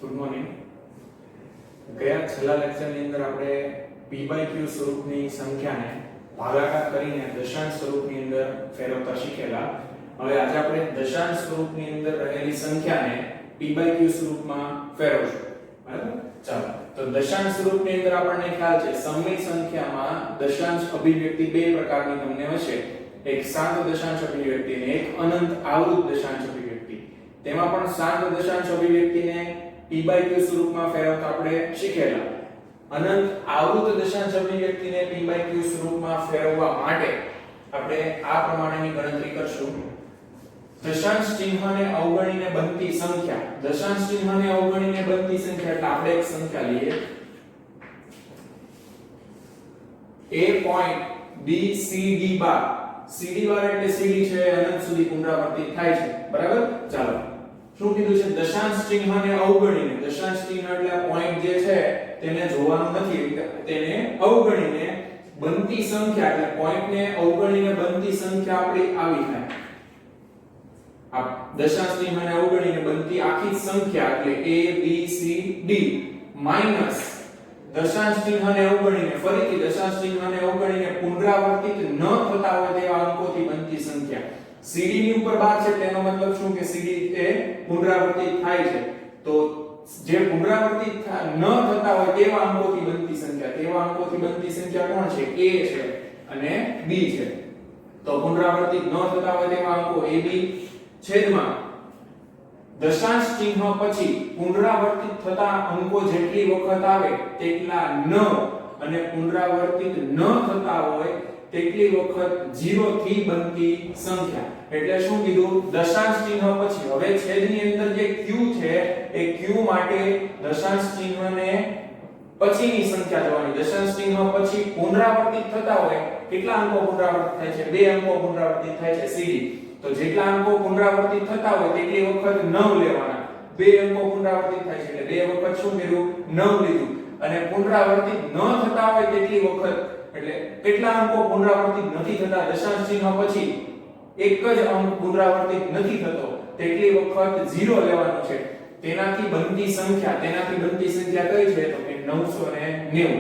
Good morning. ગયા છેલ્લા લેક્ચરની અંદર આપણે p/q સ્વરૂપની સંખ્યાને ભાગાકાર કરીને દશાંશ સ્વરૂપની અંદર ફેરવતા શીખેલા. હવે આજે આપણે દશાંશ સ્વરૂપની અંદર રહેલી સંખ્યાને p/q સ્વરૂપમાં ફેરવશું. બરાબર? ચાલો. તો દશાંશ સ્વરૂપની અંદર આપણને ખ્યાલ છે સમય સંખ્યામાં દશાંશ અભિવ્યક્તિ બે પ્રકારની તમને હશે. એક શાંત દશાંશ અભિવ્યક્તિ અને એક અનંત આવૃત દશાંશ અભિવ્યક્તિ. તેમાં પણ શાંત દશાંશ અભિવ્યક્તિને p/q સ્વરૂપમાં ફેરવતા આપણે શીખેલા. અનંત આવૃત દશાંશ અભિવ્યક્તિને p/q સ્વરૂપમાં ફેરવવા માટે આપણે આ પ્રમાણેની ગણતરી કરશું. દશાંશ ચિહ્નને અવગણીને બનતી સંખ્યા. દશાંશ ચિહ્નને અવગણીને બનતી સંખ્યા એટલે આપણે એક સંખ્યા લઈએ a point b c d bar. cd બાર એટલે cd છે અનંત સુધી પુનરાવર્તિત થાય છે. બરાબર? ચાલો. શું કીધું છે? દશાંશ ચિહ્નને અવગણીને. દશાંશ ચિહ્ન એટલે પોઈન્ટ જે છે તેને જોવાનું નથી, તેને અવગણીને બનતી સંખ્યા એટલે પોઈન્ટને અવગણીને બનતી સંખ્યા આપણી આવી થાય. આ દશાંશ ચિહ્નને અવગણીને બનતી આખી સંખ્યા એટલે a b c d minus દશાંશ ચિહ્નને અવગણીને ફરીથી દશાંશ ચિહ્નને અવગણીને પુનરાવર્તિત ન થતા હોય તેવા અંકોથી બનતી સંખ્યા. cd ની ઉપર 12 છે તેનો મતલબ શું કે cd એ પુનરાવર્તિત થાય છે. તો જે પુનરાવર્તિત ન થતા હોય તેવા અંકોથી બનતી સંખ્યા, તેવા અંકોથી બનતી સંખ્યા કોણ છે? a છે અને b છે. તો પુનરાવર્તિત ન થતા હોય તેવા અંકો a b છેદમાં દશાંશ ચિહ્ન પછી પુનરાવર્તિત થતા અંકો જેટલી વખત આવે તેટલા 9 અને પુનરાવર્તિત ન થતા હોય તેટલી વખત 0 થી બનતી સંખ્યા. એટલે શું કીધું? દશાંશ ચિહ્ન પછી હવે છેદની અંદર જે q છે એ q માટે દશાંશ ચિહ્નને પછીની સંખ્યા જોવાની. દશાંશ ચિહ્ન પછી પુનરાવર્તિત થતા હોય કેટલા અંકો પુનરાવર્તિત થાય છે? 2 અંકો પુનરાવર્તિત થાય છે cd. તો જેટલા અંકો પુનરાવર્તિત થતા હોય તેટલી વખત 9 લેવાના. 2 અંકો પુનરાવર્તિત થાય છે એટલે 2 વખત શું કર્યું? 9 લીધું. અને પુનરાવર્તિત ન થતા હોય તેટલી વખત એટલે કેટલા અંકો પુનરાવર્તિત નથી થતા દશાંશ ચિહ્ન પછી એક જ અંક પુનરાવર્તિત નથી થતો તેટલી વખત 0 લેવાનું છે. તેનાથી બનતી સંખ્યા કઈ છે? તો કે 990.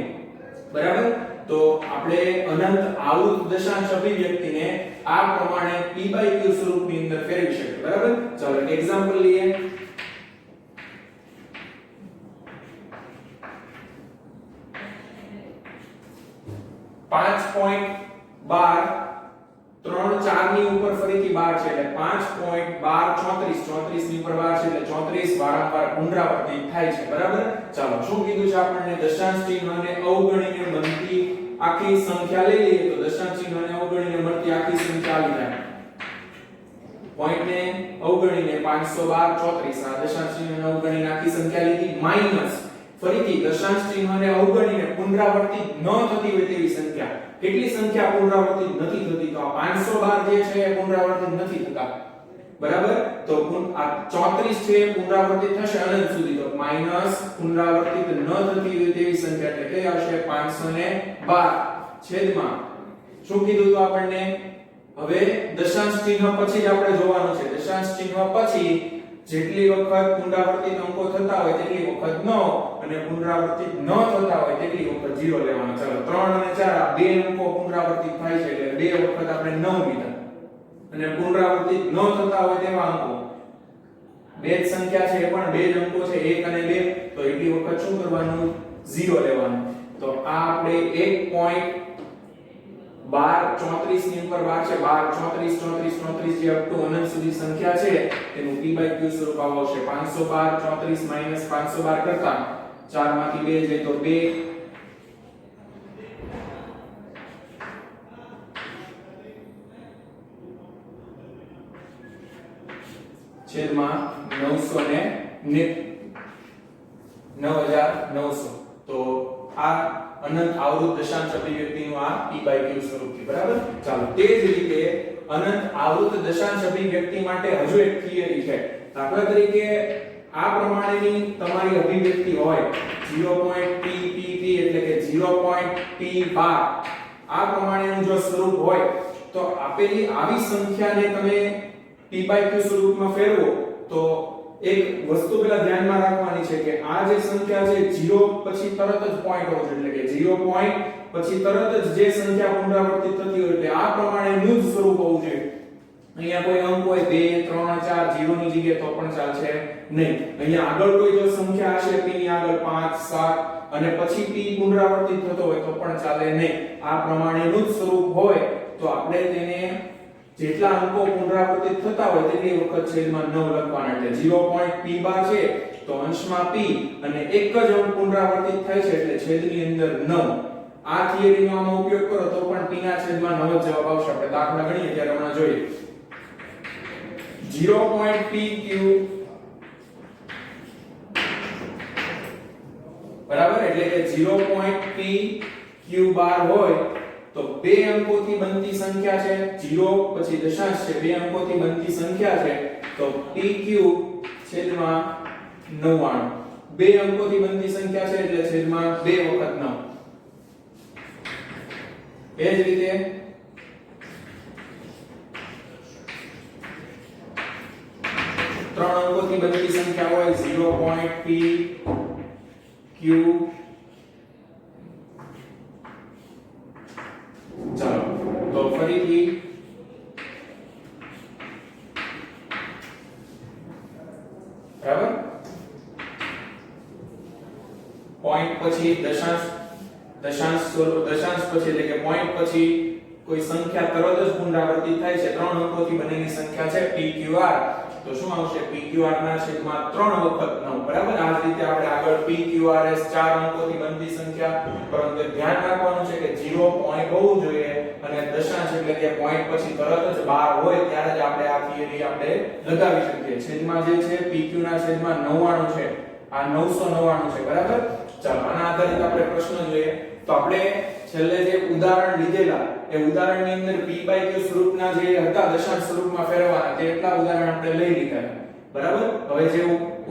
બરાબર? તો આપણે અનંત આવૃત દશાંશ અભિવ્યક્તિને આ પ્રમાણે p/q સ્વરૂપની અંદર ફેરવી શકીએ. બરાબર? ચાલો એક એક્ઝામ્પલ લઈએ. પાંચ પોઈન્ટ 12 3 4 ની ઉપર ફરીથી 12 છે એટલે 5.12 34 ની ઉપર 12 છે એટલે 34 વારંવાર પુનરાવર્તિત થાય છે. બરાબર? ચાલો શું કીધું છે આપણને? દશાંશ ચિહ્નને અવગણીને બનતી આખી સંખ્યા લઈ લઈએ તો દશાંશ ચિહ્નને અવગણીને મળતી આખી સંખ્યા આવી જાય. પોઈન્ટને અવગણીને 512 34 આ દશાંશ ચિહ્નને અવગણીને આખી સંખ્યા લીધી માઈનસ ફરીથી દશાંશ ચિહ્નને અવગણીને પુનરાવર્તિત ન થતી હોય તેવી સંખ્યા. કેટલી સંખ્યા પુનરાવર્તિત નથી થતી? તો આ 512 જે છે એ પુનરાવર્તિત નથી થતા. બરાબર? તો આ 34 છે એ પુનરાવર્તિત થશે અનંત સુધી. તો માઈનસ પુનરાવર્તિત ન થતી હોય તેવી સંખ્યા એટલે કઈ આવશે? 512 છેદમાં શું કીધું તો આપણને? હવે દશાંશ ચિહ્ન પછી જ આપણે જોવાનું છે. દશાંશ ચિહ્ન પછી જેટલી વખત પુનરાવર્તિત અંકો થતા હોય તેટલી વખત 9 અને પુનરાવર્તિત ન થતા હોય તેટલી વખત 0 લેવાનો. ચાલો 3 અને 4 આ બે અંકો પુનરાવર્તિત થાય છે એટલે બે વખત આપણે 9 લીધા. અને પુનરાવર્તિત ન થતા હોય તેવા અંકો બે જ સંખ્યા છે એ પણ બે જ અંકો છે 1 અને 2 તો એટલી વખત શું કરવાનું? 0 લેવાનું. તો આ આપણે 1.12 34 ની ઉપર 12 છે 12 34 34 જે અપ ટુ અનંત સુધી સંખ્યા છે તેનું p/q સ્વરૂપ આવશે. 512 34 માઈનસ 512 કરતા 4 માંથી 2 જાય તો 2 છેદમાં 9900. તો આ અનંત આવૃત દશાંશ અભિવ્યક્તિનું આ p/q સ્વરૂપ છે. બરાબર? ચાલો તે જ રીતે અનંત આવૃત દશાંશ અભિવ્યક્તિ માટે હજુ એક થિયરી છે. દાખલા તરીકે આ પ્રમાણેની તમારી અભિવ્યક્તિ હોય 0.ppp એટલે કે 0.p12 આ પ્રમાણેનું જો સ્વરૂપ હોય તો આપેલી આવી સંખ્યાને તમે p/q સ્વરૂપમાં ફેરવો તો એક વસ્તુ પેલા ધ્યાનમાં રાખવાની છે કે આ જે સંખ્યા છે 0 પછી તરત જ પોઈન્ટ હોવો જોઈએ, એટલે કે 0 પોઈન્ટ પછી તરત જ જે સંખ્યા પુનરાવર્તિત થતી હોય એટલે આ પ્રમાણેનું જ સ્વરૂપ હોવું જોઈએ. અહીંયા કોઈ અંક હોય 2 3 4 0 ની જગ્યાએ તો પણ ચાલશે નહીં. અહીંયા આગળ કોઈ જો સંખ્યા હશે p ની આગળ 5 7 અને પછી p પુનરાવર્તિત થતો હોય તો પણ ચાલે નહીં. આ પ્રમાણેનું જ સ્વરૂપ હોય તો આપણે તેને જેટલા અંકો પુનરાવર્તિત થતા હોય તેટલી વખત છેદમાં 9 લખવાના. એટલે 0.p બાર છે તો અંશમાં p અને એક જ અંક પુનરાવર્તિત થાય છે એટલે છેદની અંદર 9. આ થિયરીનો આમાં ઉપયોગ કરો તો પણ p ના છેદમાં 9 જ જવાબ આવશે. આપણે દાખલા ગણીએ ત્યારે હમણાં જોઈએ. 0.pq બરાબર, એટલે કે 0.pq બાર હોય તો બે અંકોથી બનતી સંખ્યા છે 0 પછી દશાંશ છે, બે અંકોથી બનતી સંખ્યા છે તો pq છેદમાં 99. બે અંકોથી બનતી સંખ્યા છે એટલે છેદમાં 2 વખત 9. એ જ રીતે ત્રણ અંકોથી બનતી સંખ્યા હોય 0.pq. ચાલો તો ફરીથી બરાબર, પોઈન્ટ પછી દશાંશ પછી એટલે કે પોઈન્ટ પછી કોઈ સંખ્યા તરત જ પુનરાવર્તિત થાય છે. ત્રણ અંકોથી બનેલી સંખ્યા છે pqr તો શું આવશે? pqr ના છેદમાં 3 વખત 9. બરાબર, આ જ રીતે આપણે આગળ pqrs 4 અંકોથી બનતી સંખ્યા, પરંતુ ધ્યાન રાખવાનું છે કે 0 પોઈન્ટ હોવું જોઈએ અને દશાંશ એટલે કે પોઈન્ટ પછી તરત જ 12 હોય ત્યારે જ આપણે આ થિયરી આપણે લગાવી શકીએ. છેદમાં જે છે pq ના છેદમાં 99 છે, આ 999 છે. બરાબર, ચાલો આના આધારિત આપણે પ્રશ્ન જોઈએ. તો આપણે છેલ્લે જે ઉદાહરણ લીધેલા એ ઉદાહરણની અંદર p/q સ્વરૂપના જે હતા દશાંશ સ્વરૂપમાં ફેરવવાના તે એટલા ઉદાહરણ આપણે લઈ લીધા. બરાબર, હવે જે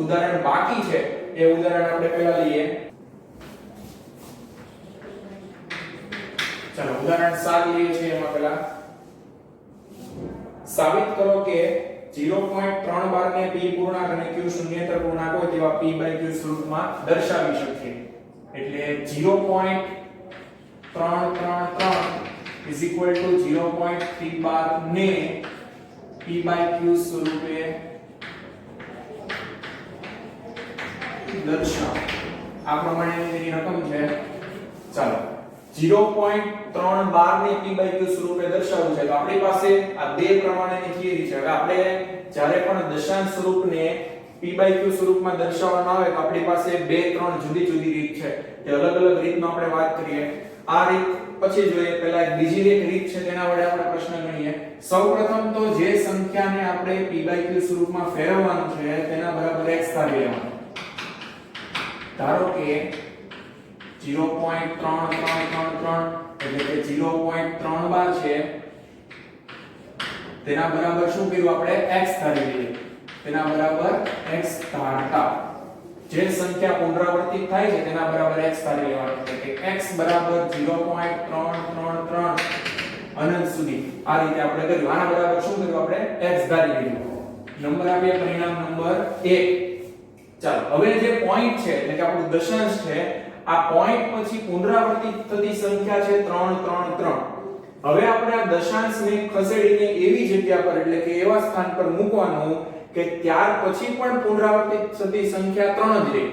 ઉદાહરણ બાકી છે એ ઉદાહરણ આપણે પહેલા લઈએ. ચાલો ઉદાહરણ 7 લઈએ છીએ. એમાં પહેલા સાબિત કરો કે 0.3 ને p પૂર્ણાંક અને q શૂન્યેતર પૂર્ણાંક હોય તેવા p/q સ્વરૂપમાં દર્શાવી શકીએ. એટલે 0.333 is equal to 0.3 બાર ને p/q સ્વરૂપે દર્શાવો. આ પ્રમાણેની તેની રકમ છે. ચાલો 0.3 બાર ને p/q સ્વરૂપે દર્શાવવું છે તો આપણી પાસે આ બે પ્રમાણેની થિયરી છે. હવે આપણે જ્યારે પણ દશાંશ સ્વરૂપને p/q સ્વરૂપમાં દર્શાવવામાં આવે તો આપણી પાસે બે ત્રણ જુદી જુદી રીત છે. તે અલગ અલગ રીતનો આપણે વાત કરીએ. આ રીત પછી જોઈએ. પહેલા એક બીજી એક રીત છે તેના વડે આપણે પ્રશ્ન ગણીએ. સૌપ્રથમ તો જે સંખ્યાને આપણે p/q સ્વરૂપમાં ફેરવવાનું છે તેના બરાબર x ધારી લેવાનું. ધારો કે 0.3333 એટલે કે 0.3 બાર છે તેના બરાબર શું કર્યું આપણે x ધારી લઈએ. તેના બરાબર x ધારતા જે સંખ્યા પુનરાવર્તિત થાય છે તેના બરાબર x ધારી લેવાનું. એટલે કે x બરાબર 0.333 અનંત સુધી આ રીતે આપણે કર્યું. આના બરાબર શું કર્યું આપણે x ધારી લીધું. નંબર આપ્યા પરિણામ નંબર 1. ચાલો હવે જે પોઈન્ટ છે એટલે કે આપણું દશાંશ છે આ પોઈન્ટ પછી પુનરાવર્તિત થતી સંખ્યા છે 333. હવે આપણે આ દશાંશને ખસેડીને એવી જગ્યા પર એટલે કે એવા સ્થાન પર મૂકવાનું કે ત્યાર પછી પણ પુનરાવર્તિત થતી સંખ્યા 3 જ રહે.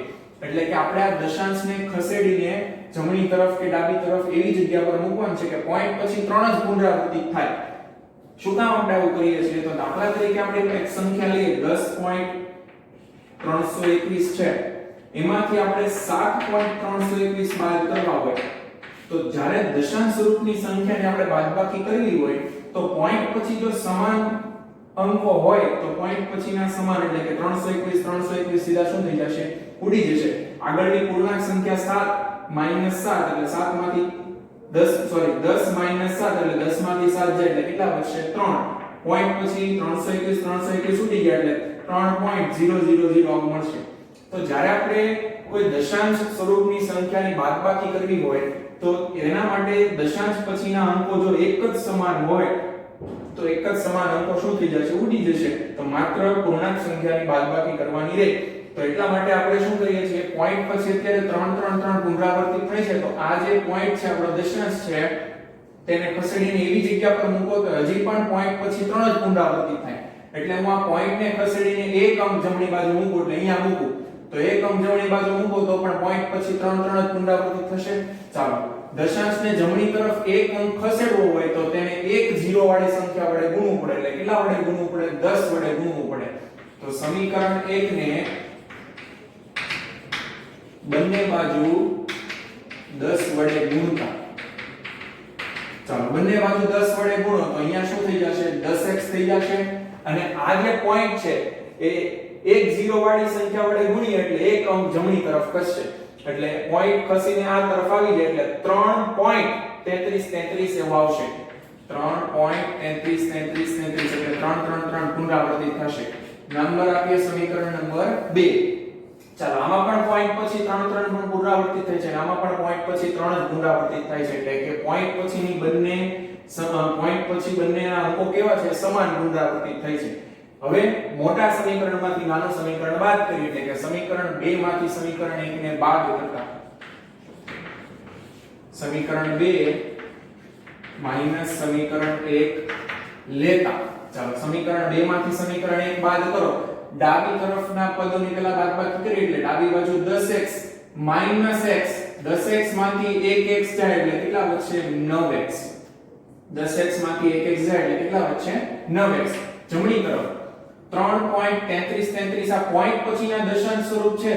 એટલે કે આપણે આ દશાંશને ખસેડીને જમણી તરફ કે ડાબી તરફ એવી જગ્યા પર મૂકવાનું છે કે પોઈન્ટ પછી 3 જ પુનરાવર્તિત થાય. શું કામ આપણે આવું કરીએ છીએ? તો દાખલા તરીકે આપણે એક સંખ્યા લઈએ 10.321 છે. એમાંથી આપણે 7.321 બાદ કરવા હોય તો જ્યારે દશાંશ સ્વરૂપની સંખ્યાને આપણે બાદબાકી કરવી હોય તો પોઈન્ટ પછી જો સમાન અંકો હોય તો પોઈન્ટ પછીના સમાન એટલે કે 321 સીધા શું થઈ જશે? ઉડી જશે. આગળની પૂર્ણાંક સંખ્યા 7 - 7 એટલે 7 માંથી 10 - 7 એટલે 10 માંથી 7 જાય એટલે કેટલા બચશે? 3. પોઈન્ટ પછી 321 ઉડી ગયા એટલે 3.000 મળશે. તો જ્યારે આપણે કોઈ દશાંશ સ્વરૂપની સંખ્યાની બાદબાકી કરવી હોય તો એના માટે દશાંશ પછીના અંકો જો એક જ સમાન હોય તો એક જ સમાન અંકો શું થઈ જશે? ઉડી જશે. તો માત્ર પૂર્ણાંક સંખ્યાની બાદબાકી કરવાની રહે. તો એટલા માટે આપણે શું કરીએ છીએ, પોઈન્ટ પછી અત્યારે 3 3 3 પુનરાવર્તિત થાય છે, તો આ જે પોઈન્ટ છે આપણો દશાંશ છે તેને ખસેડીને એવી જગ્યા પર મૂકો તો હજી પણ પોઈન્ટ પછી 3 જ પુનરાવર્તિત થાય. એટલે હું આ પોઈન્ટને ખસેડીને એક અંક જમણી બાજુ મૂકું, એટલે અહીંયા મૂકું તો એક અંક જમણી બાજુ મૂકો તો પણ પોઈન્ટ પછી 3 3 જ પુનરાવર્તિત થશે. ચાલો, દશાંશને જમણી તરફ એક અંક ખસેડવો હોય તો તેને એક 0 વાળી સંખ્યા વડે ગુણવું પડે. એટલે કેટલા વડે ગુણવું પડે? 10 વડે ગુણવું પડે. તો સમીકરણ 1 ને બંને બાજુ 10 વડે ગુણતા, ચાલો બંને બાજુ 10 વડે ગુણો તો અહીંયા શું થઈ જશે? 10x થઈ જશે. અને આ જે પોઈન્ટ છે એ એક 0 વાળી સંખ્યા વડે ગુણીએ એટલે એક અંક જમણી તરફ ખસશે. એટલે પોઈન્ટ ખસીને આ તરફ આવી જાય એટલે 3.33 એવું આવશે. 3.33 એટલે 3 3 3 પુનરાવર્તિત થશે. નંબર આપીએ સમીકરણ નંબર 2. ચાલો, આમાં પણ પોઈન્ટ પછી 3 3 પણ પુનરાવર્તિત થાય છે અને આમાં પણ પોઈન્ટ પછી 3 જ પુનરાવર્તિત થાય છે. એટલે કે પોઈન્ટ પછીની બંનેના અંકો કેવા છે? સમાન પુનરાવર્તિત થાય છે. હવે મોટા સમીકરણમાંથી નાનું સમીકરણ બાદ કરીએ, એટલે કે સમીકરણ 2 માંથી સમીકરણ 1 ને બાદ કરતા સમીકરણ 2 માઈનસ સમીકરણ 1 લેતા, ચાલો સમીકરણ 2 માંથી સમીકરણ 1 બાદ કરો. ડાબી તરફના પદોની પહેલા બાદબાકી કરીએ એટલે ડાબી બાજુ 10x માઈનસ x, 10x માંથી 1x જાય એટલે કેટલા વધશે? 9x. 10x માંથી 1x જાય એટલે કેટલા વધશે? 9x. જમણી તરફ 3.33 આ પોઈન્ટ પછીના દશાંશ સ્વરૂપ છે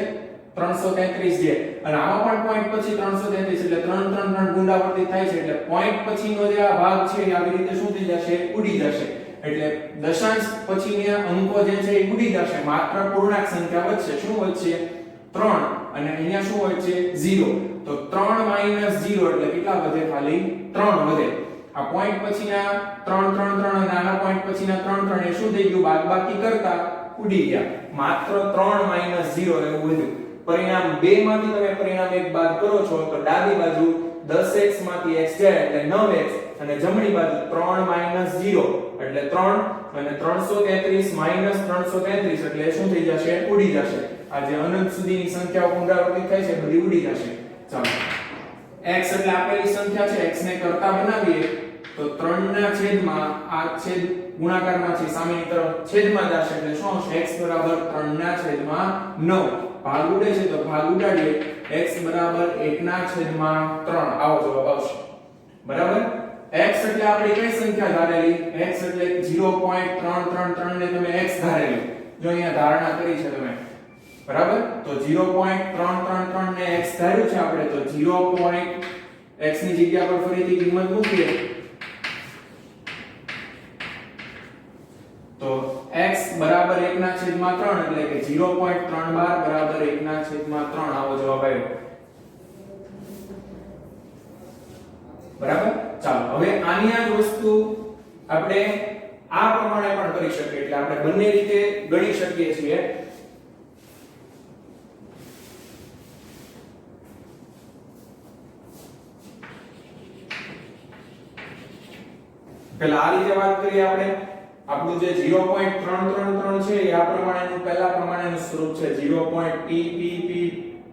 333 જે, અને આમાં પણ પોઈન્ટ પછી 333 એટલે 3 3 3 પુનરાવર્તિત થાય છે. એટલે પોઈન્ટ પછીનો જે આ ભાગ છે એ આવી રીતે શું થઈ જશે? ઉડી જશે. એટલે દશાંશ પછીના અંકો જે છે એ ઉડી જશે. માત્ર પૂર્ણાંક સંખ્યા વધશે. શું વધશે? 3. અને અહીંયા શું વધશે? 0. તો 3 - 0 એટલે કેટલા વધે? ખાલી 3 વધે. આ પોઈન્ટ પછીના 3 3 3 અને આના પોઈન્ટ પછીના 3 3 એ શું થઈ ગયું? બાદબાકી કરતા ઉડી ગયા. માત્ર 3 - 0 એવું વધ્યું. પરિણામ 2 માંથી તમે પરિણામ 1 બાદ કરો છો તો ડાબી બાજુ 10x માંથી x જાય એટલે 9x, અને જમણી બાજુ 3 - 0 એટલે 3 અને 333 - 333 એટલે શું થઈ જશે? ઉડી જશે. આ જે અનંત સુધીની સંખ્યાઓ પુનરાવર્તિત થાય છે બધી ઉડી જશે. ચાલો, x એટલે આપેલી સંખ્યા છે, x ને કરતા બનાવીએ તો 3 ના છેદમાં આ છેદ ગુણાકારમાંથી સામેની તરફ છેદમાં જશે એટલે શું આવશે? x બરાબર 3 ના છેદમાં 9. ભાગ ઉડે છે તો ભાગ ઉડાડીએ. x બરાબર 1 ના છેદમાં 3 આવો જવાબ આવશે. બરાબર. x એટલે આપણી કઈ સંખ્યા ધારેલી? x એટલે 0.333 ને તમે x ધારેલી. જો અહીંયા ધારણા કરી છે તમે. બરાબર. તો 0.333 ને x ધાર્યું છે આપણે, તો 0. x ની જગ્યા પર ફરીથી કિંમત મૂકીએ તો x બરાબર 1 ના છેદમાં 3 એટલે કે 0.32 બરાબર 1 ના છેદમાં 3 આવો જવાબ આવ્યો. બરાબર. ચાલો, હવે આની આ જ વસ્તુ આપણે આ પ્રમાણે પણ કરી શકીએ. એટલે આપણે બંને રીતે ગણી શકીએ છીએ. પહેલા આ રીતે વાત કરીએ આપણે. આપણું જે 0.333 છે એ આ પ્રમાણેનું પહેલા પ્રમાણેનું સ્વરૂપ છે. 0.tpp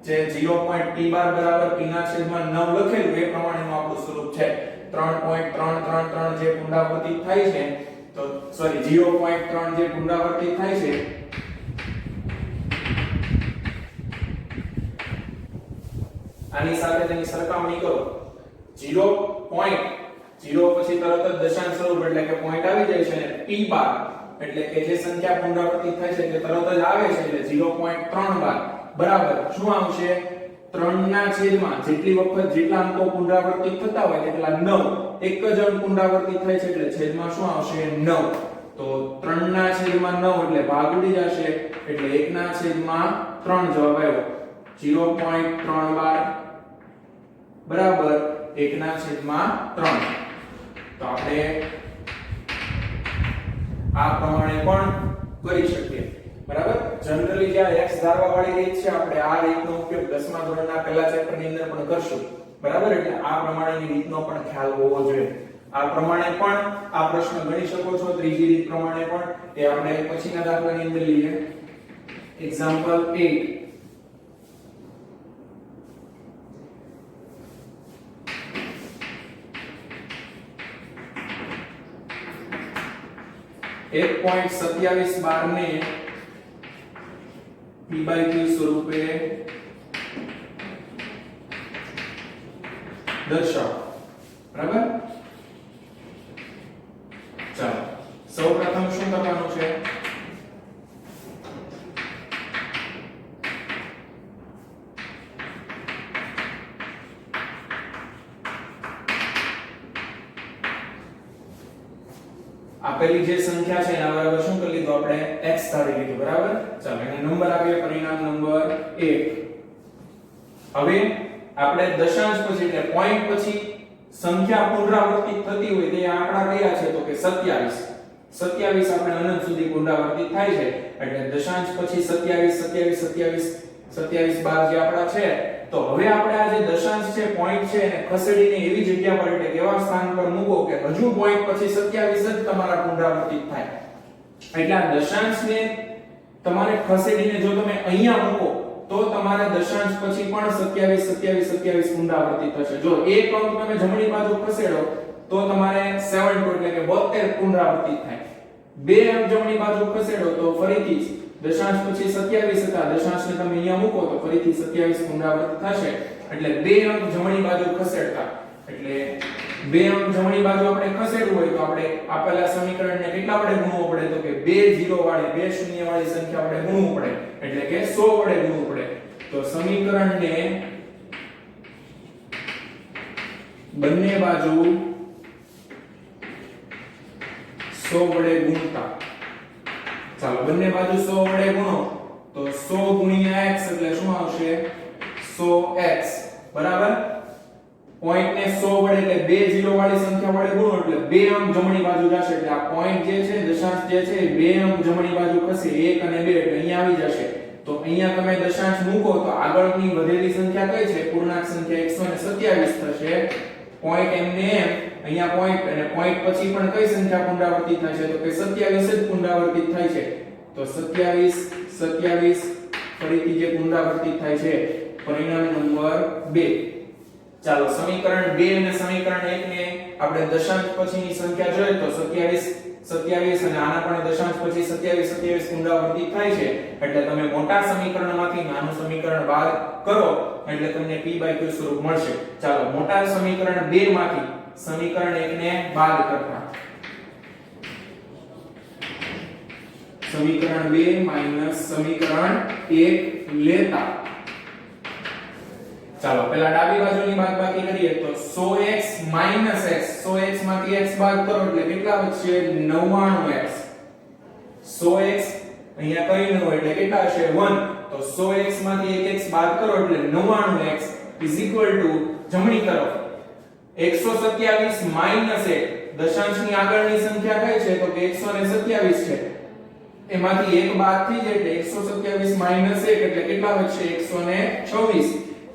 જે 0.t બાર બરાબર p ના છેદમાં 9 લખેલું એ પ્રમાણેનું આપણું સ્વરૂપ છે. 3.333 જે પુનરાવર્તિત થાય છે, તો સોરી 0.3 જે પુનરાવર્તિત થાય છે આની સાથે તેની સરખામણી કરો. 0 પછી તરત જ દશાંશ સ્વરૂપ એટલે કે પોઈન્ટ આવી જાય છે, અને p બાર એટલે કે જે સંખ્યા પુનરાવર્તિત થાય છે તે તરત જ આવે છે એટલે 0.32 બરાબર શું આવશે? 3 ના છેદમાં જેટલી વખત જેટલા અંકો પુનરાવર્તિત થતા હોય તેટલા 9. એક જ અંક પુનરાવર્તિત થાય છે એટલે છેદમાં શું આવશે? 9. તો 3 ના છેદમાં 9 એટલે ભાગ ઉડી જશે એટલે 1 ના છેદમાં 3 જવાબ આવ્યો. 0.32 બરાબર 1 ના છેદમાં 3. તો આપણે આ પ્રમાણે પણ કરી શકીએ. બરાબર. જનરલી જે x ધારવા વાળી રીત છે આપણે આ રીતનો ઉપયોગ 10મા ધોરણના પહેલા ચેપ્ટર ની અંદર પણ કરશું. બરાબર. એટલે આ પ્રમાણેની રીતનો પણ ખ્યાલ હોવો જોઈએ. આ પ્રમાણે પણ આ પ્રશ્ન ગણી શકો છો, ત્રીજી રીત પ્રમાણે પણ. એ આપણે પછીના દાખલાની અંદર લઈએ. એક્ઝામ્પલ 8. एक पॉइंट 2712 ने p/q स्वरूपे दर्शाओ. बराबर. ચાલો સૌપ્રથમ શું કરવાનું છે? આપેલી જે સંખ્યા છે એના બરાબર શું કરી લીધું આપણે? x ધારી લીધું. બરાબર. ચાલો એને નંબર આપીએ. પરિણામ નંબર 1. હવે આપણે દશાંશ પછી એટલે પોઈન્ટ પછી સંખ્યા પુનરાવર્તિત થતી હોય તે આંકડા કયા છે? તો કે 27. 27 આપણે અનંત સુધી પુનરાવર્તિત થાય છે એટલે દશાંશ પછી 27 બાર જે આંકડા છે. તો હવે આપણે આ જે દશાંશ છે પોઈન્ટ છે એને ખસેડીને એવી જગ્યા પર એટલે એવા સ્થાન પર મૂકો કે હજુ પોઈન્ટ પછી 27 જ તમારા પુનરાવર્તિત થાય. એટલે આ દશાંશને તમારે ખસેડીને જો તમે અહીંયા મૂકો તો તમારે દશાંશ પછી પણ 27 પુનરાવર્તિત થશે. જો એક અંક તમે જમણી બાજુ ખસેડો તો તમારે 72 એટલે કે 72 પુનરાવર્તિત થાય. બે અંક જમણી બાજુ ખસેડો તો ફરીથી દશાંશ પછી 27 હતા, દશાંશને તમે અહીંયા મૂકો તો ફરીથી 27 પુનરાવર્તિત થશે. એટલે બે અંક જમણી બાજુ ખસેડતા એટલે બે અંક જમણી બાજુ આપણે ખસેડવું હોય તો આપણે આપેલા સમીકરણને કેટલા વડે ગુણવું પડે? તો કે બે 0 વાળી બે શૂન્ય વાળી સંખ્યા વડે ગુણવું પડે એટલે કે 100 વડે ગુણવું પડે. તો સમીકરણને બંને બાજુ 100 વડે ગુણતા. ચાલો બંને બાજુ 100 વડે ગુણો તો 100 ગુણ્યા x એટલે શું આવશે? 100x. બરાબર. પોઈન્ટ ને 100 વડે એટલે બે 0 વાળી સંખ્યા વડે ગુણો એટલે બે અંક જમણી બાજુ જશે. એટલે આ પોઈન્ટ જે છે દશાંશ જે છે બે અંક જમણી બાજુ ખસે 1 અને 2 એટલે અહીંયા આવી જશે. તો અહીંયા તમે દશાંશ મૂકો તો આગળની વધેલી સંખ્યા કઈ છે? પૂર્ણાંક સંખ્યા 127 થશે. પોઈન્ટ એમને એમ અહીંયા પોઈન્ટ અને પોઈન્ટ પછી પણ કઈ સંખ્યા પુનરાવર્તિત થાય છે? તો કે 27 જ પુનરાવર્તિત થાય છે. તો 27 ફરીથી જે પુનરાવર્તિત થાય છે. પરિણામ નંબર 2. ચાલો સમીકરણ 2 અને સમીકરણ 1 ને આપણે દશાંશ પછીની સંખ્યા જોઈએ તો 27 અને આના પણ દશાંશ પછી 27 પુનરાવર્તિત થાય છે. એટલે તમે મોટા સમીકરણમાંથી નાનું સમીકરણ બાદ કરો એટલે તમને p/q સ્વરૂપ મળશે. ચાલો મોટા સમીકરણ 2 માંથી સમીકરણ 1 ને બાદ કરતા સમીકરણ 2 માઈનસ સમીકરણ 1 લેતા ચાલો પહેલા ડાબી બાજુની બાદબાકી કરીએ તો 100x - x 100x માંથી x બાદ કરો એટલે કેટલા વધશે? 99x. 100x અહીંયા કઈ ન હોય એટલે કેટલા હશે? 1. તો 100x માંથી 1x બાદ કરો એટલે 99x જમણી તરફ 127 - 1 દશાંશની આગળની સંખ્યા કઈ છે? તો કે 127 છે. એમાંથી 1 બાદ થઈ જાય એટલે 127 - 1 એટલે કેટલા વધશે? 126.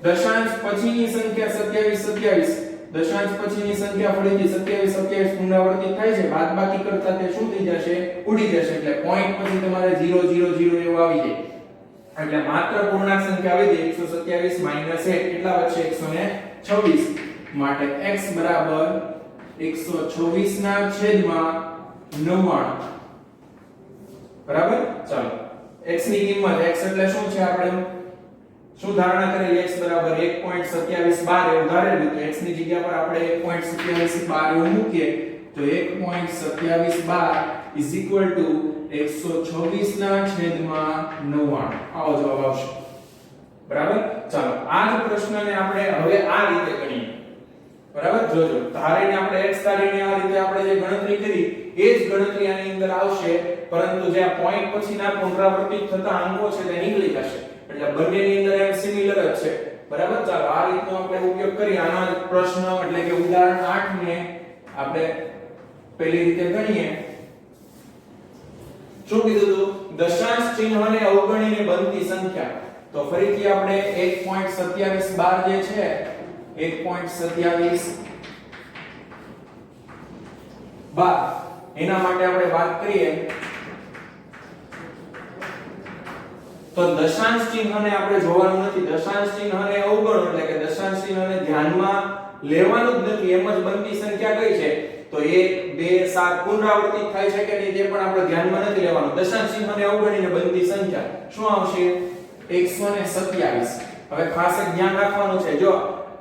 દશાંશ પછીની સંખ્યા 27 દશાંશ પછીની સંખ્યા ફરીથી 27 પુનરાવર્તિત થાય છે. બાદબાકી કરતા તે શું થઈ જશે? ઉડી જશે. એટલે પોઈન્ટ પછી તમારે 0 0 0 એવું આવી જાય. એટલે માત્ર પૂર્ણાંક સંખ્યા આવી જાય 127 - 1 કેટલા વધશે? 126. માટે x બરાબર 126 ના છેદમાં 99. બરાબર. ચાલો x ની કિંમત x એટલે શું છે? આપણે શું ધારણા કરેલી? x બરાબર 1.2712 એવું ધારેલું. તો x ની જગ્યા પર આપણે 1.2712 એવું મૂકીએ તો 1.2712 126 ના છેદમાં 99 આવો જવાબ આવશે. બરાબર. ચાલો આ જ પ્રશ્નને આપણે હવે આ રીતે ગણીએ. બરાબર. જોજો ધારીને આપણે x ધારીને આ રીતે આપણે જે ગણતરી કરી એ જ ગણતરી આની અંદર આવશે, પરંતુ જે આ પોઈન્ટ પછીના પુનરાવર્તિત થતા અંકો છે તે નીકળી જશે. એટલે બંનેની અંદર એમ સિમિલર જ છે. બરાબર. ચાલો આ રીતનો આપણે ઉપયોગ કરી આનો પ્રશ્ન એટલે કે ઉદાહરણ 8 ને આપણે પહેલી રીતે ગણીએ. શું કીધું હતું? દશાંશ ચિહ્નને અવગણીને બનતી સંખ્યા. તો ફરીથી આપણે 1.2712 જે છે 1.2712 12 એના માટે આપણે વાત કરીએ તો દશાંશ ચિહ્નને આપણે જોવાનું નથી, દશાંશ ચિહ્નને અવગણો એટલે કે દશાંશ ચિહ્નને ધ્યાનમાં લેવાનું જ નથી, એમ જ બનતી સંખ્યા કઈ છે તો 1 2 7 પુનરાવર્તિત થાય છે કે નહીં તે પણ આપણે ધ્યાનમાં નથી લેવાનું. દશાંશ ચિહ્નને અવગણીને બનતી સંખ્યા શું આવશે 127. હવે ખાસ એક ધ્યાન રાખવાનું છે, જો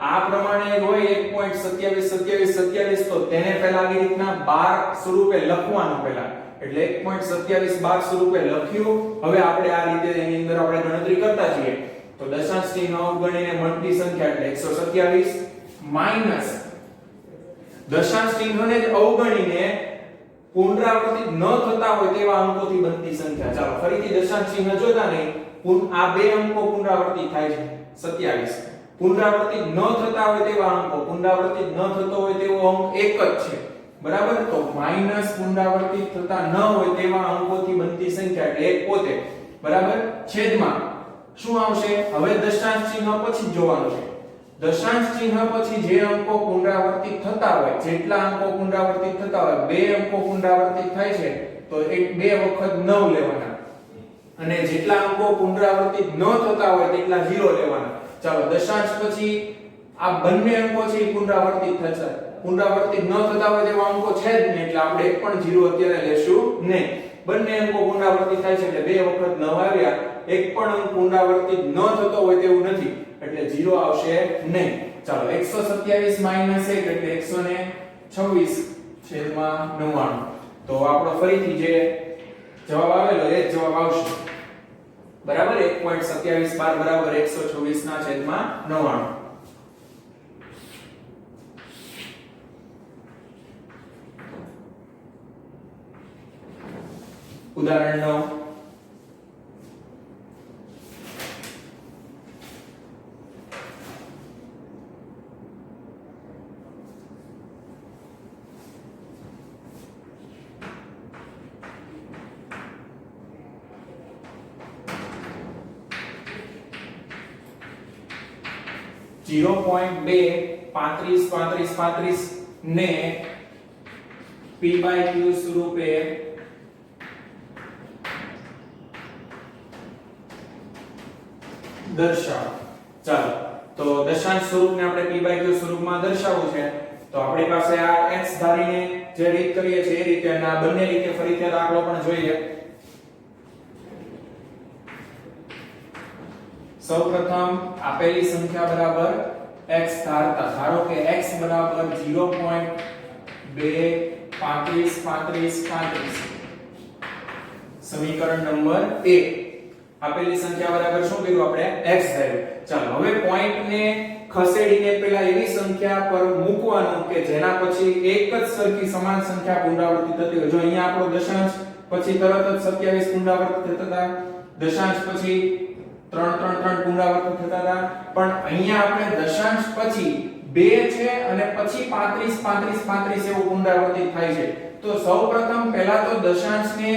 આ પ્રમાણે હોય 1.27 તો તેને પહેલા આવી રીતના 12 સ્વરૂપે લખવાનું પહેલા, એટલે 1.27 12 સ્વરૂપે લખ્યું. હવે આપણે આ રીતે એની અંદર આપણે ગણતરી કરતા છીએ તો દશાંશ ચિહ્ન અવગણીને મળતી સંખ્યા એટલે 127 માઈનસ દશાંશ ચિહ્નને જ અવગણીને પુનરાવર્તિત ન થતા હોય તેવા અંકોથી બનતી સંખ્યા. ચાલો ફરીથી દશાંશ ચિહ્ન જોતા નહીં, આ બે અંકો પુનરાવર્તિત થાય છે 27, પુનરાવર્તિત ન થતા હોય તેવા અંકો, પુનરાવર્તિત ન થતો હોય તેવો અંક એક જ છે બરાબર, તો માઈનસ પુનરાવર્તિત થતા ન હોય તેવા અંકોથી બનતી સંખ્યા એટલે એક પોતે બરાબર છેદમાં શું આવશે. હવે દશાંશ ચિહ્ન પછી જોવાનું છે, દશાંશ ચિહ્ન પછી જે અંકો પુનરાવર્તિત થતા હોય, જેટલા અંકો પુનરાવર્તિત થતા હોય, બે અંકો પુનરાવર્તિત થાય છે તો એક બે વખત 9 લેવાના અને જેટલા અંકો પુનરાવર્તિત ન થતા હોય તેટલા 0 લેવાના. ચાલો દશાંશ પછી આ બંને અંકો છે પુનરાવર્તિત થશે, પુનરાવર્તિત ન થતા હોય તેવા અંકો છે જ નહીં એટલે આપણે એક પણ 0 અત્યારે લેશું નહીં. બંને અંકો પુનરાવર્તિત થાય છે એટલે બે વખત 9 આવ્યા, એક પણ અંક પુનરાવર્તિત ન થતો હોય તેવું નથી એટલે 0 આવશે નહીં. ચાલો 127 માઈનસ 1 એટલે 126 છેદમાં 99. તો આપણો ફરીથી જે જવાબ આવેલો એ જ જવાબ આવશે બરાબર, 1.27 12 બરાબર 126 ના છેદમાં 99. ઉદાહરણ 9 0.2 35 35 35 ને p/q સ્વરૂપે દર્શાવો. ચાલો તો દશાંશ સ્વરૂપને આપણે p/q સ્વરૂપમાં દર્શાવવું છે તો આપણી પાસે આ x ધારીને જે રીત કરીએ છીએ એ રીતે અને આ બંને રીતે ફરીથી દાખલો પણ જોઈએ. સૌપ્રથમ આપેલી સંખ્યા બરાબર x ધારતા, ધારો કે x બરાબર 0.2 35 35 35 સમીકરણ નંબર 1. આપેલી સંખ્યા બરાબર શું કર્યું આપણે x ધાર્યું. ચાલો હવે પોઈન્ટ ને ખસેડીને પેલા એવી સંખ્યા પર મૂકવાનું કે જેના પછી એક જ સરખી સમાન સંખ્યા પુનરાવર્તિત થતી હોય. જો અહીંયા આપણો દશાંશ પછી તરત જ 27 પુનરાવર્તિત થતા, દશાંશ પછી 3 3 3 પુનરાવર્તિત થતા હતા, પણ અહીંયા આપણે દશાંશ પછી 2 છે અને પછી 35 35 35 એવું પુનરાવર્તિત થાય છે. તો સૌપ્રથમ પહેલા તો દશાંશને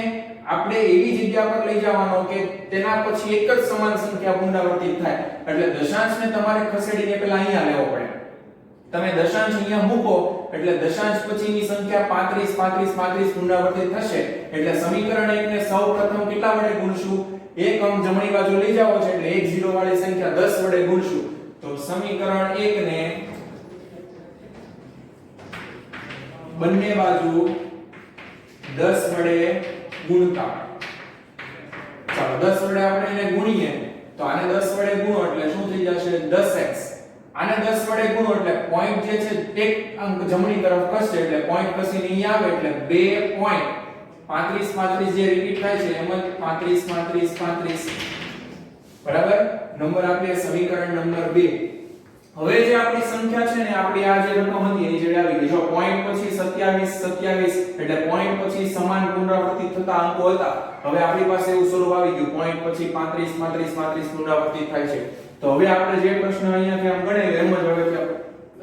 આપણે એવી જગ્યા પર લઈ જવાનો કે તેના પછી એક જ સમાન સંખ્યા પુનરાવર્તિત થાય. એટલે દશાંશને તમારે ખસેડીને પહેલા અહીંયા લેવો પડે. તમે દશાંશ અહીંયા મૂકો એટલે દશાંશ પછીની સંખ્યા 35 35 35 પુનરાવર્તિત થશે. એટલે સમીકરણ 1 ને સૌપ્રથમ કેટલા વડે ગુણશું? એક અંક જમણી બાજુ લઈ જાવો છે એટલે 1 0 વાળી સંખ્યા 10 વડે ગુણશું. તો સમીકરણ 1 ને બંને બાજુ 10 વડે ગુણતા. ચાલો 10 વડે આપણે એને ગુણીએ તો આને 10 વડે ગુણો એટલે શું થઈ જશે 10x. આને 10 વડે ગુણો એટલે પોઈન્ટ જે છે એક અંક જમણી તરફ ખસશે એટલે પોઈન્ટ ખસીને અહીં આવે એટલે 2 પોઈન્ટ 35 35 જે રિપીટ થાય છે એમ જ 35 35 35 બરાબર. નંબર આપીએ સમીકરણ નંબર 2. હવે જે આપણી સંખ્યા છે ને આપણી આ જે રકમ હતી એની જોડે આવી ગઈ. જો પોઈન્ટ પછી 27 27 એટલે પોઈન્ટ પછી સમાન પુનરાવર્તિત થતા અંકો હતા. હવે આપણી પાસે એવું સ્વરૂપ આવી ગયું પોઈન્ટ પછી 35 35 35 પુનરાવર્તિત થાય છે. તો હવે આપણે જે પ્રશ્ન અહીંયાથી આમ ગણેલો એમ જ હવે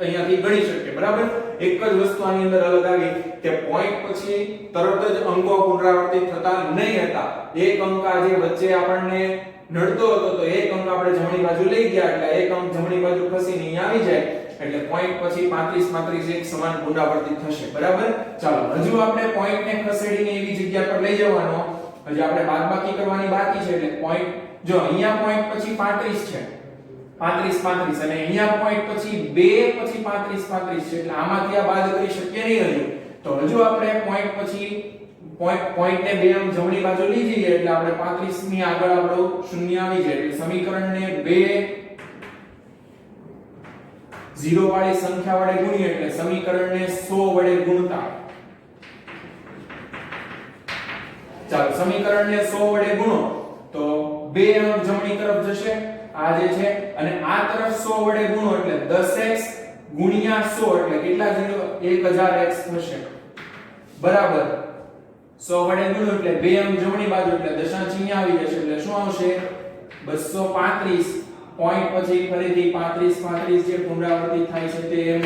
અહીંયાથી ગણી શકીએ બરાબર. એક જ વસ્તુ આની અંદર અલગ આવી કે પોઈન્ટ પછી તરત જ અંકો પુનરાવર્તિત થતા નહીં હતા. એક અંક આ જે વચ્ચે આપણને નડતો હતો તો એક અંક આપણે જમણી બાજુ લઈ ગયા એટલે એક અંક જમણી બાજુ ખસીને અહીં આવી જાય એટલે પોઈન્ટ પછી 35 35 એક સમાન પુનરાવર્તિત થશે બરાબર ચાલો હજુ આપણે પોઈન્ટ ને ખસેડીને એવી જગ્યા પર લઈ જવાનો હજી આપણે બાદબાકી કરવાની બાકી છે એટલે પોઈન્ટ જો અહીંયા પોઈન્ટ પછી 35 છે 35 35 અને અહીંયા પોઈન્ટ પછી 2 પછી 35 35 છે એટલે આમાંથી આ બાદ કરી શકીએ નહીં હજુ તો હજુ આપણે પોઈન્ટ પછી પોઈન્ટ ને બે આમ જમણી બાજુ લઈ જઈએ એટલે આપણે 35 ની આગળ આપણો શૂન્ય આવી જાય એટલે સમીકરણને 2 0 વાળી સંખ્યા વડે ગુણીએ એટલે સમીકરણને 100 વડે ગુણતા ચાલો સમીકરણને 100 વડે ગુણો તો 2 અંક જમણી તરફ જશે આ જે છે અને આ તરફ 100 વડે ગુણો એટલે 10x ગુણ્યા 100 એટલે કેટલા 1000x થશે બરાબર 100 વડે ગુણો એટલે 2 અંક જમણી બાજુ એટલે દશાંશ અહીંયા આવી જશે એટલે શું આવશે 235 પોઈન્ટ પછી ફરીથી 35 35 જે પુનરાવર્તિત થાય છે તે એમ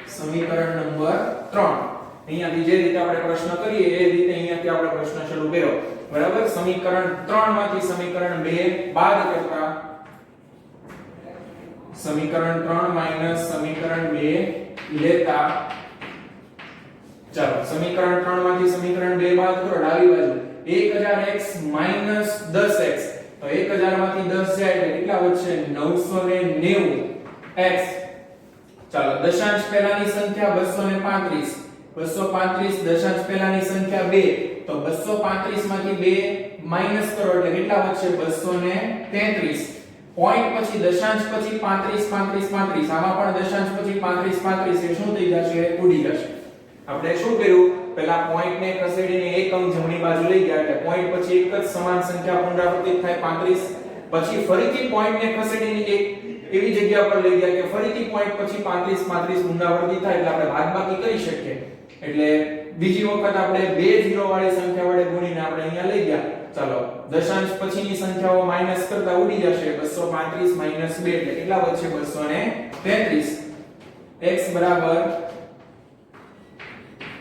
સમીકરણ નંબર 3 અહીંયાથી જે રીતે આપણે પ્રશ્ન કરીએ એ રીતે અહીંયાથી આપણે પ્રશ્ન શરૂ કર્યો બરાબર સમીકરણ 3 માંથી સમીકરણ 2 બાદ કરતા સમીકરણ 3 સમીકરણ 2 લેતા ચાલો સમીકરણ 3 માંથી સમીકરણ 2 બાદ કરો ડાબી બાજુ 1000x 10x તો 1000 માંથી 10 જાય એટલે કેટલા વધશે 990x ચાલો દશાંશ પહેલાની સંખ્યા 235 235 દશાંશ પહેલાની સંખ્યા 2 તો 235 માંથી 2 માઈનસ કરો એટલે કેટલા વધશે 233 પોઈન્ટ પછી દશાંશ પછી 35 35 35 આમાં પણ દશાંશ પછી 35 35 એ શું થઈ જશે ઉડી જશે આપણે શું કર્યું પહેલા પોઈન્ટ ને ખસેડીને એક અંક જમણી બાજુ લઈ ગયા એટલે પોઈન્ટ પછી એક જ સમાન સંખ્યા પુનરાવર્તિત થાય 35 પછી ફરીથી પોઈન્ટ ને ખસેડીને એક એવી જગ્યા પર લઈ ગયા કે ફરીથી પોઈન્ટ પછી 35 35 પુનરાવર્તિત થાય એટલે આપણે બાદબાકી કરી શકીએ એટલે બીજી વખત આપણે 2 0 વાળી સંખ્યા વડે ગુણીને આપણે અહીંયા લઈ ગયા ચાલો દશાંશ પછીની સંખ્યાઓ માઈનસ કરતા ઉડી જશે 235 2 એટલે કેટલા વધશે 233 x બરાબર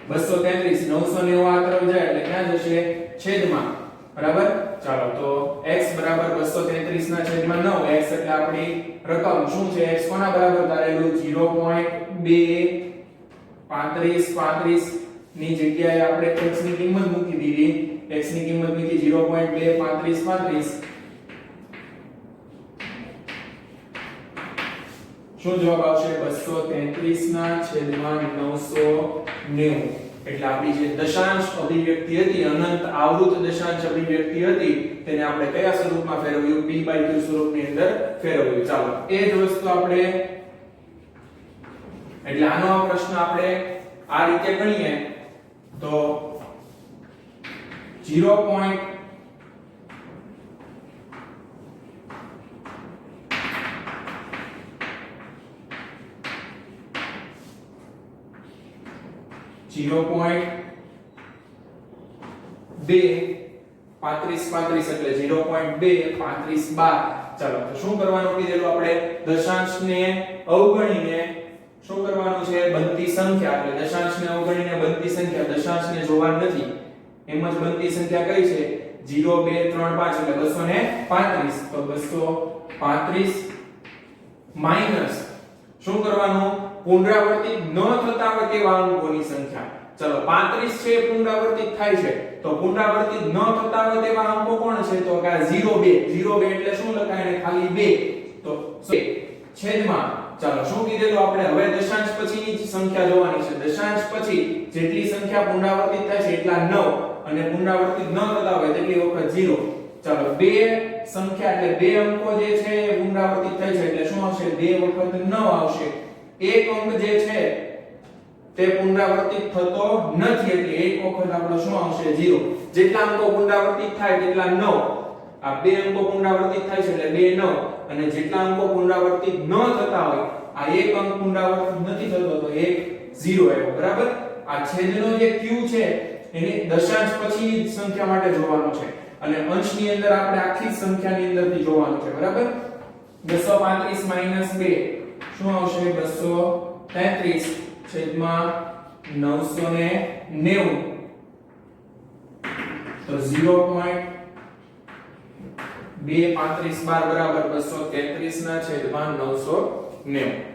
233 990 આ તરફ જાય એટલે ક્યાં જશે છેદમાં બરાબર ચાલો તો x બરાબર 233 ના છેદમાં 9 x એટલે આપણી રકમ શું છે x કોના બરાબર ધારેલું 0.2 35 35 ની જગ્યાએ આપણે x ની કિંમત મૂકી દીધી x ની કિંમત મૂકી 0.2 35 35 શું જવાબ આવશે 233 ના છેદમાં 990 એટલે આપણી જે દશાંશ અભિવ્યક્તિ હતી અનંત આવૃત દશાંશ અભિવ્યક્તિ હતી તેને આપણે કયા સ્વરૂપમાં ફેરવ્યું p/q સ્વરૂપની અંદર ફેરવ્યું ચાલો એ જ વસ્તુ આપણે એટલે આનો આ પ્રશ્ન આપણે આ રીતે ગણીએ તો 0.2 35 35 એટલે 0.2 35 12 ચાલો તો શું કરવાનું કીધેલું આપણે દશાંશને અવગણીને શું કરવાનું છે બનતી સંખ્યા એટલે દશાંશને અવગણીને બનતી સંખ્યા દશાંશને જોવાનું નથી એમ જ બનતી સંખ્યા કઈ છે 0 2 3 5 એટલે 235 તો 235 માઈનસ શું કરવાનું પુનરાવર્તિત ન થતા હોય તેવા અંકોની સંખ્યા ચલો 35 છે પુનરાવર્તિત થાય છે તો પુનરાવર્તિત ન થતા હોય તેવા અંકો કોણ છે તો કે 0 2 એટલે શું લખાય ને ખાલી 2 તો છેદમાં ચાલો શું કીધેલું આપણે હવે દશાંશ પછીની સંખ્યા જોવાની છે દશાંશ પછી જેટલી સંખ્યા પુનરાવર્તિત થાય છે એટલા 9 અને પુનરાવર્તિત ન થતા હોય તેટલી વખત 0 ચાલો બે સંખ્યા એટલે બે અંકો જે છે એ પુનરાવર્તિત થાય છે એટલે શું આવશે 2 વખત 9 આવશે એક અંક જે છે તે પુનરાવર્તિત થતો નથી એટલે એક વખત આપણો શું આવશે 0 જેટલા અંકો પુનરાવર્તિત થાય તેટલા 9 આ બે અંકો પુનરાવર્તિત થાય છે એટલે 2 9 અને જેટલા અંકો પુનરાવર્તિત ન થતા હોય આ એક અંક પુનરાવર્તિત નથી થતો તો એક 0 આવ્યો બરાબર આ છેદનો જે q છે એને દશાંશ પછીની સંખ્યા માટે જોવાનો છે અને અંશની અંદર આપણે આખી સંખ્યાની અંદરથી જોવાનું છે બરાબર 235 2 શું આવશે 233 છેદમાં 990 તો 0.235 12 બરાબર 233 ના છેદમાં 990